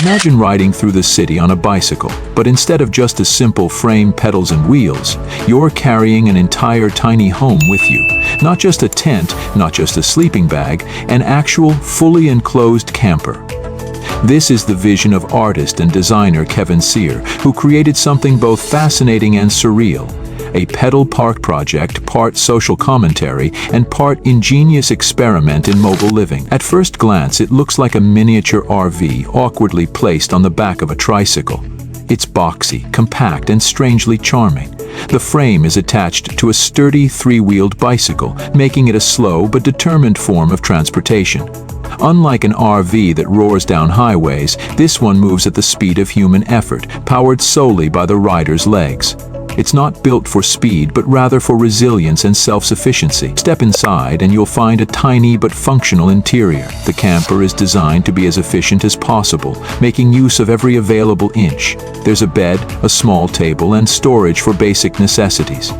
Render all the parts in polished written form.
Imagine riding through the city on a bicycle, but instead of just a simple frame, pedals, and wheels, you're carrying an entire tiny home with you. Not just a tent, not just a sleeping bag, an actual, fully enclosed camper. This is the vision of artist and designer Kevin Sear, who created something both fascinating and surreal. A pedal park project, part social commentary, and part ingenious experiment in mobile living. At first glance, it looks like a miniature RV awkwardly placed on the back of a tricycle. It's boxy, compact, and strangely charming. The frame is attached to a sturdy three-wheeled bicycle, making it a slow but determined form of transportation. Unlike an RV that roars down highways, this one moves at the speed of human effort, powered solely by the rider's legs. It's not built for speed, but rather for resilience and self-sufficiency. Step inside and you'll find a tiny but functional interior. The camper is designed to be as efficient as possible, making use of every available inch. There's a bed, a small table, and storage for basic necessities.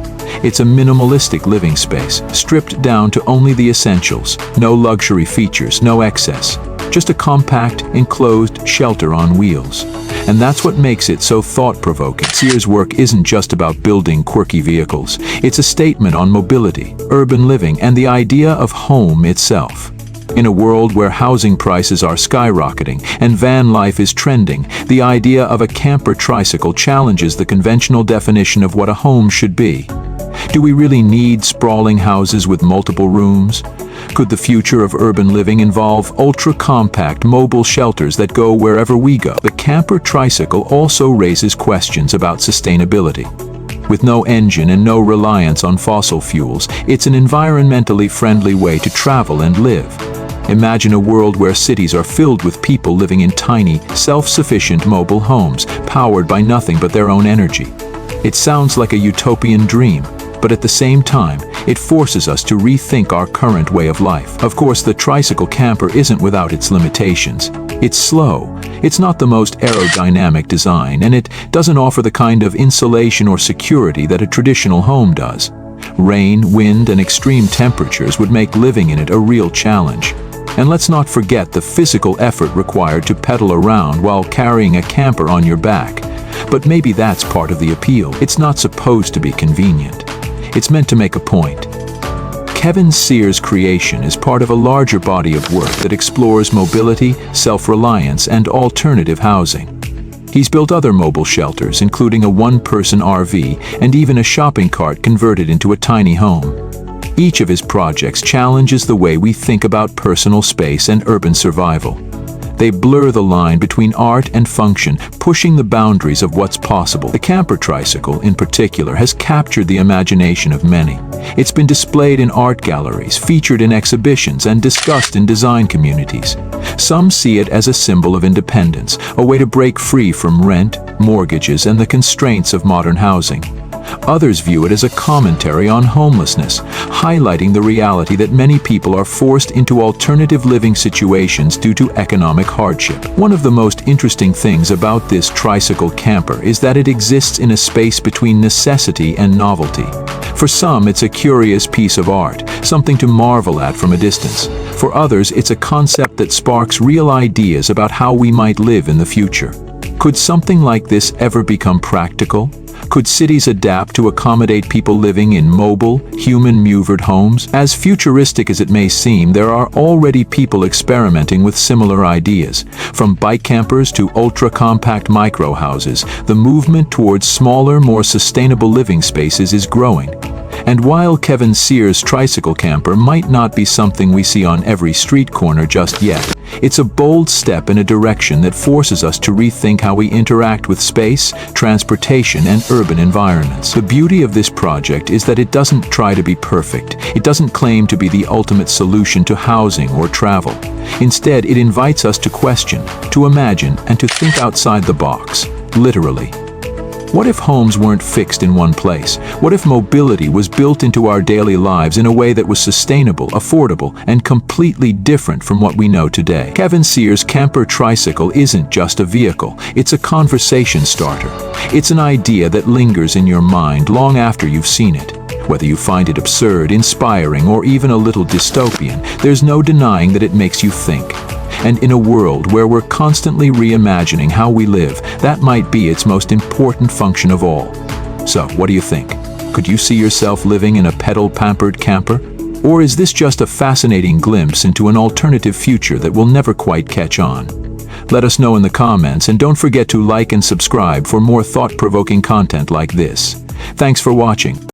It's a minimalistic living space, stripped down to only the essentials. No luxury features, no excess. Just a compact, enclosed shelter on wheels. And that's what makes it so thought-provoking. Sear's work isn't just about building quirky vehicles. It's a statement on mobility, urban living, and the idea of home itself. In a world where housing prices are skyrocketing and van life is trending, the idea of a camper tricycle challenges the conventional definition of what a home should be. Do we really need sprawling houses with multiple rooms? Could the future of urban living involve ultra-compact mobile shelters that go wherever we go? The camper tricycle also raises questions about sustainability. With no engine and no reliance on fossil fuels, it's an environmentally friendly way to travel and live. Imagine a world where cities are filled with people living in tiny, self-sufficient mobile homes, powered by nothing but their own energy. It sounds like a utopian dream, but at the same time, it forces us to rethink our current way of life. Of course, the tricycle camper isn't without its limitations. It's slow, it's not the most aerodynamic design, and it doesn't offer the kind of insulation or security that a traditional home does. Rain, wind, and extreme temperatures would make living in it a real challenge. And let's not forget the physical effort required to pedal around while carrying a camper on your back. But maybe that's part of the appeal. It's not supposed to be convenient. It's meant to make a point. Kevin Sear's creation is part of a larger body of work that explores mobility, self-reliance, and alternative housing. He's built other mobile shelters, including a one-person RV and even a shopping cart converted into a tiny home. Each of his projects challenges the way we think about personal space and urban survival. They blur the line between art and function, pushing the boundaries of what's possible. The camper tricycle, in particular, has captured the imagination of many. It's been displayed in art galleries, featured in exhibitions, and discussed in design communities. Some see it as a symbol of independence, a way to break free from rent, mortgages, and the constraints of modern housing. Others view it as a commentary on homelessness, highlighting the reality that many people are forced into alternative living situations due to economic hardship. One of the most interesting things about this tricycle camper is that it exists in a space between necessity and novelty. For some, it's a curious piece of art, something to marvel at from a distance. For others, it's a concept that sparks real ideas about how we might live in the future. Could something like this ever become practical? Could cities adapt to accommodate people living in mobile, human-movered homes? As futuristic as it may seem, there are already people experimenting with similar ideas. From bike campers to ultra-compact micro-houses, the movement towards smaller, more sustainable living spaces is growing. And while Kevin Sear's tricycle camper might not be something we see on every street corner just yet, it's a bold step in a direction that forces us to rethink how we interact with space, transportation, and urban environments. The beauty of this project is that it doesn't try to be perfect. It doesn't claim to be the ultimate solution to housing or travel. Instead, it invites us to question, to imagine, and to think outside the box, literally. What if homes weren't fixed in one place? What if mobility was built into our daily lives in a way that was sustainable, affordable, and completely different from what we know today? Kevin Sear's camper tricycle isn't just a vehicle, it's a conversation starter. It's an idea that lingers in your mind long after you've seen it. Whether you find it absurd, inspiring, or even a little dystopian, there's no denying that it makes you think. And in a world where we're constantly reimagining how we live, that might be its most important function of all. So, what do you think? Could you see yourself living in a pedal-pampered camper? Or is this just a fascinating glimpse into an alternative future that will never quite catch on? Let us know in the comments, and don't forget to like and subscribe for more thought-provoking content like this. Thanks for watching.